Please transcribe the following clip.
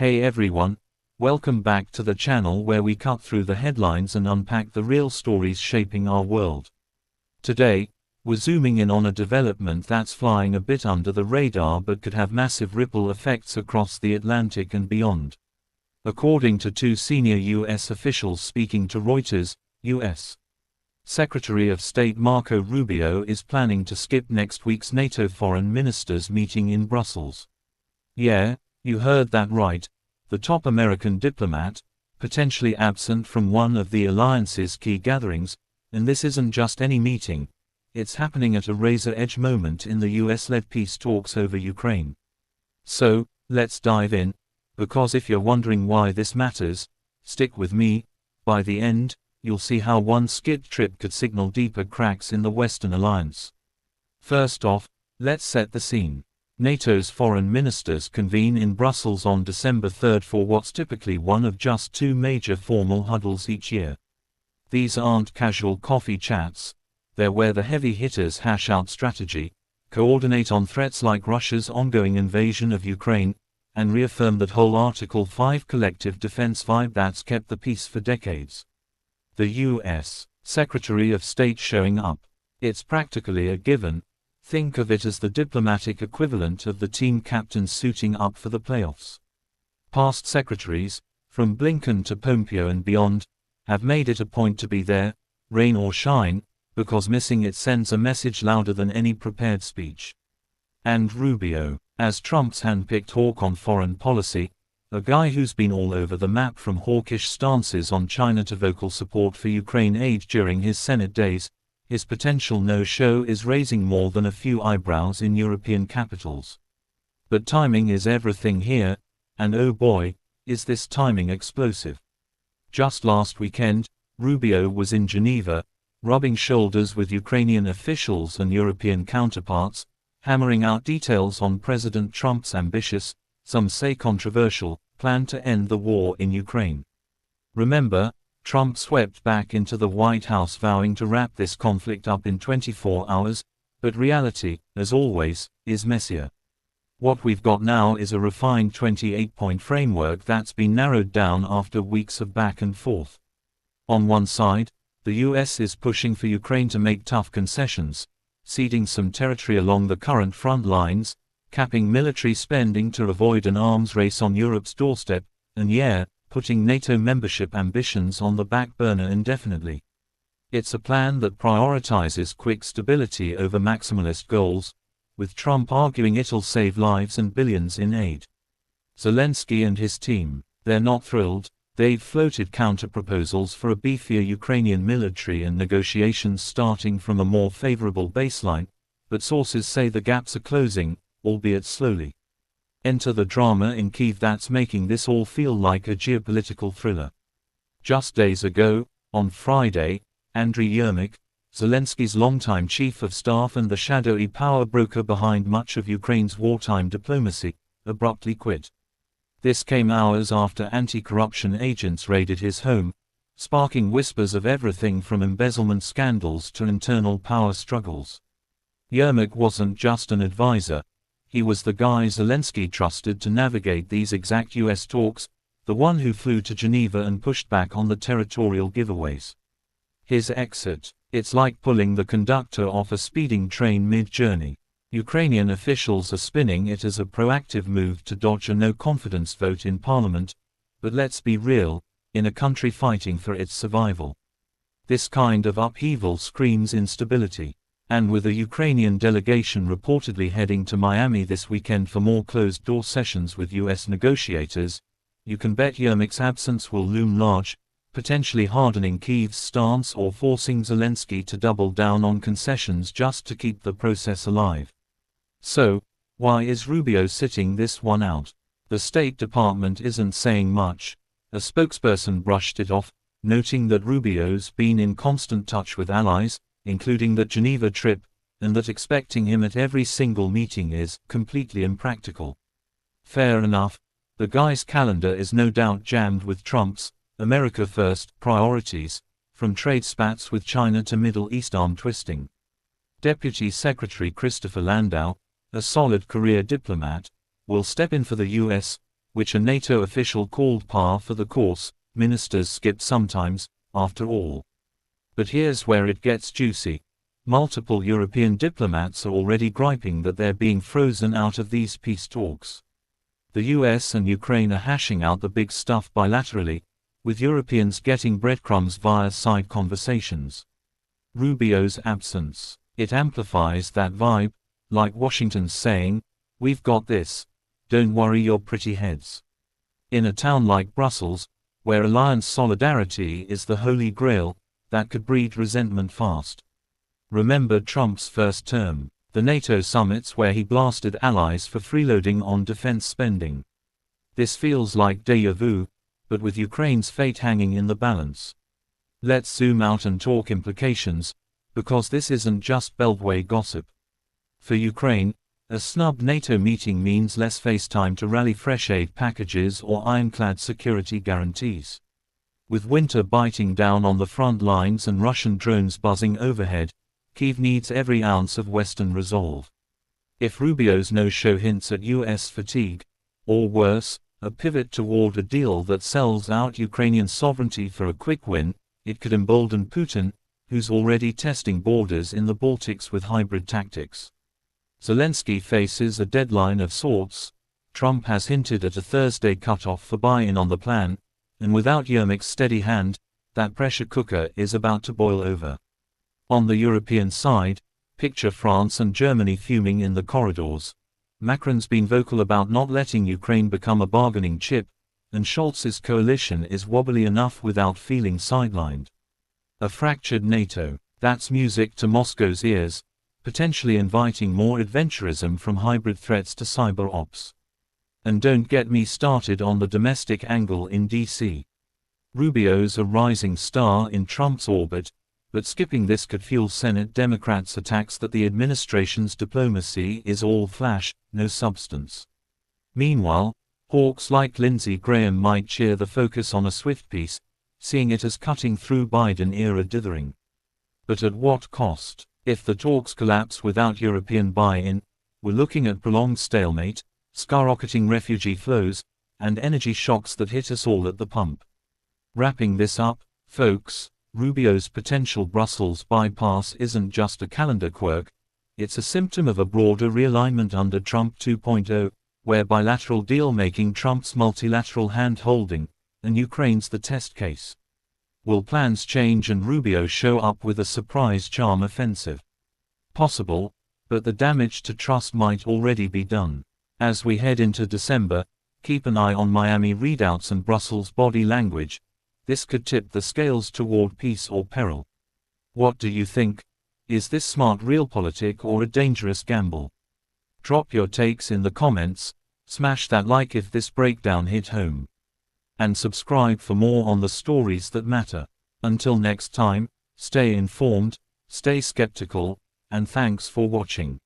Hey everyone, welcome back to the channel where we cut through the headlines and unpack the real stories shaping our world. Today, we're zooming in on a development that's flying a bit under the radar but could have massive ripple effects across the Atlantic and beyond. According to two senior U.S. officials speaking to Reuters, U.S. Secretary of State Marco Rubio is planning to skip next week's NATO foreign ministers meeting in Brussels. Yeah, you heard that right. The top American diplomat, potentially absent from one of the alliance's key gatherings, and this isn't just any meeting. It's happening at a razor-edge moment in the US-led peace talks over Ukraine. So, let's dive in, because if you're wondering why this matters, stick with me. By the end, you'll see how one skid trip could signal deeper cracks in the Western alliance. First off, let's set the scene. NATO's foreign ministers convene in Brussels on December 3 for what's typically one of just two major formal huddles each year. These aren't casual coffee chats, they're where the heavy hitters hash out strategy, coordinate on threats like Russia's ongoing invasion of Ukraine, and reaffirm that whole Article 5 collective defense vibe that's kept the peace for decades. The U.S. Secretary of State showing up. It's practically a given. Think of it as the diplomatic equivalent of the team captains suiting up for the playoffs. Past secretaries, from Blinken to Pompeo and beyond, have made it a point to be there, rain or shine, because missing it sends a message louder than any prepared speech. And Rubio, as Trump's hand-picked hawk on foreign policy, a guy who's been all over the map from hawkish stances on China to vocal support for Ukraine aid during his Senate days, his potential no-show is raising more than a few eyebrows in European capitals. But timing is everything here, and oh boy, is this timing explosive. Just last weekend, Rubio was in Geneva, rubbing shoulders with Ukrainian officials and European counterparts, hammering out details on President Trump's ambitious, some say controversial, plan to end the war in Ukraine. Remember, Trump swept back into the White House vowing to wrap this conflict up in 24 hours, but reality, as always, is messier. What we've got now is a refined 28-point framework that's been narrowed down after weeks of back and forth. On one side, the US is pushing for Ukraine to make tough concessions, ceding some territory along the current front lines, capping military spending to avoid an arms race on Europe's doorstep, and putting NATO membership ambitions on the back burner indefinitely. It's a plan that prioritizes quick stability over maximalist goals, with Trump arguing it'll save lives and billions in aid. Zelensky and his team, they're not thrilled. They've floated counter-proposals for a beefier Ukrainian military and negotiations starting from a more favorable baseline, but sources say the gaps are closing, albeit slowly. Enter the drama in Kyiv that's making this all feel like a geopolitical thriller. Just days ago, on Friday, Andriy Yermak, Zelensky's longtime chief of staff and the shadowy power broker behind much of Ukraine's wartime diplomacy, abruptly quit. This came hours after anti-corruption agents raided his home, sparking whispers of everything from embezzlement scandals to internal power struggles. Yermak wasn't just an advisor. He was the guy Zelensky trusted to navigate these exact US talks, the one who flew to Geneva and pushed back on the territorial giveaways. His exit, it's like pulling the conductor off a speeding train mid-journey. Ukrainian officials are spinning it as a proactive move to dodge a no-confidence vote in parliament, but let's be real, in a country fighting for its survival, this kind of upheaval screams instability. And with a Ukrainian delegation reportedly heading to Miami this weekend for more closed-door sessions with US negotiators, you can bet Yermak's absence will loom large, potentially hardening Kyiv's stance or forcing Zelensky to double down on concessions just to keep the process alive. So, why is Rubio sitting this one out? The State Department isn't saying much. A spokesperson brushed it off, noting that Rubio's been in constant touch with allies, including that Geneva trip, and that expecting him at every single meeting is completely impractical. Fair enough, the guy's calendar is no doubt jammed with Trump's America First priorities, from trade spats with China to Middle East arm twisting. Deputy Secretary Christopher Landau, a solid career diplomat, will step in for the U.S., which a NATO official called par for the course. Ministers skip sometimes, after all. But here's where it gets juicy. Multiple European diplomats are already griping that they're being frozen out of these peace talks. The US and Ukraine are hashing out the big stuff bilaterally, with Europeans getting breadcrumbs via side conversations. Rubio's absence. It amplifies that vibe, like Washington's saying, "We've got this. Don't worry your pretty heads." In a town like Brussels, where alliance solidarity is the holy grail, that could breed resentment fast. Remember Trump's first term, the NATO summits where he blasted allies for freeloading on defense spending. This feels like déjà vu, but with Ukraine's fate hanging in the balance. Let's zoom out and talk implications, because this isn't just Beltway gossip. For Ukraine, a snub NATO meeting means less face time to rally fresh aid packages or ironclad security guarantees. With winter biting down on the front lines and Russian drones buzzing overhead, Kyiv needs every ounce of Western resolve. If Rubio's no-show hints at US fatigue, or worse, a pivot toward a deal that sells out Ukrainian sovereignty for a quick win, it could embolden Putin, who's already testing borders in the Baltics with hybrid tactics. Zelensky faces a deadline of sorts. Trump has hinted at a Thursday cutoff for buy-in on the plan, and without Yermak's steady hand, that pressure cooker is about to boil over. On the European side, picture France and Germany fuming in the corridors. Macron's been vocal about not letting Ukraine become a bargaining chip, and Scholz's coalition is wobbly enough without feeling sidelined. A fractured NATO, that's music to Moscow's ears, potentially inviting more adventurism from hybrid threats to cyber ops. And don't get me started on the domestic angle in DC. Rubio's a rising star in Trump's orbit, but skipping this could fuel Senate Democrats' attacks that the administration's diplomacy is all flash, no substance. Meanwhile, hawks like Lindsey Graham might cheer the focus on a swift peace, seeing it as cutting through Biden-era dithering. But at what cost? If the talks collapse without European buy-in, we're looking at prolonged stalemate, skyrocketing refugee flows, and energy shocks that hit us all at the pump. Wrapping this up, folks, Rubio's potential Brussels bypass isn't just a calendar quirk, it's a symptom of a broader realignment under Trump 2.0, where bilateral deal-making trumps multilateral hand-holding, and Ukraine's the test case. Will plans change and Rubio show up with a surprise charm offensive? Possible, but the damage to trust might already be done. As we head into December, keep an eye on Miami readouts and Brussels body language. This could tip the scales toward peace or peril. What do you think? Is this smart realpolitik or a dangerous gamble? Drop your takes in the comments, smash that like if this breakdown hit home. And subscribe for more on the stories that matter. Until next time, stay informed, stay skeptical, and thanks for watching.